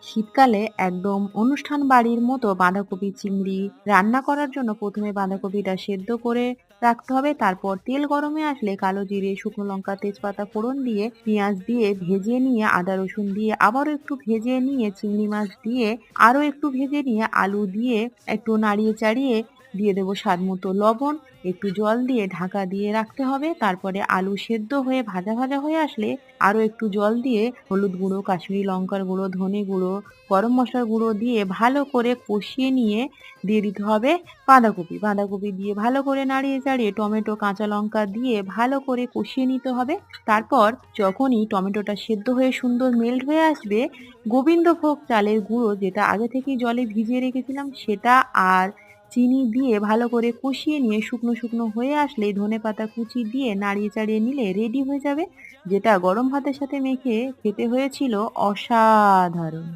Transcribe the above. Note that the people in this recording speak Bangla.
শীতকালে একদম অনুষ্ঠান বাড়ির মতো বাঁধাকপি চিংড়ি রান্না করার জন্য প্রথমে বাঁধাকপিটা সেদ্ধ করে রাখতে হবে। তারপর তেল গরমে আসলে কালো জিরে, শুকনো লঙ্কা, তেজপাতা ফোড়ন দিয়ে পেঁয়াজ দিয়ে ভেজে নিয়ে আদা রসুন দিয়ে আবারও একটু ভেজে নিয়ে চিংড়ি মাছ দিয়ে আরো একটু ভেজে নিয়ে আলু দিয়ে একটু নাড়িয়ে চাড়িয়ে দিয়ে দেবো স্বাদ মতো লবণ, একটু জল দিয়ে ঢাকা দিয়ে রাখতে হবে। তারপরে আলু সেদ্ধ হয়ে ভাজা ভাজা হয়ে আসলে আরো একটু জল দিয়ে হলুদ গুঁড়ো, কাশ্মীরি লঙ্কার গুঁড়ো, ধনে গুঁড়ো, গরম মসলার গুঁড়ো দিয়ে ভালো করে কষিয়ে নিয়ে দিয়ে দিতে হবে বাঁধাকপি। বাঁধাকপি দিয়ে ভালো করে নাড়িয়ে চাড়িয়ে টমেটো, কাঁচা লঙ্কা দিয়ে ভালো করে কষিয়ে নিতে হবে। তারপর যখনই টমেটোটা সেদ্ধ হয়ে সুন্দর মেল্ট হয়ে আসবে, গোবিন্দভোগ চালের গুঁড়ো যেটা আগে থেকেই জলে ভিজিয়ে রেখেছিলাম সেটা আর চিনি দিয়ে ভালো করে কষিয়ে নিয়ে শুকনো শুকনো হয়ে আসলে ধনেপাতা কুচি দিয়ে নাড়িয়ে চাড়িয়ে নিলে রেডি হয়ে যাবে, যেটা গরম ভাতের সাথে মেখে খেতে হয়েছিল অসাধারণ।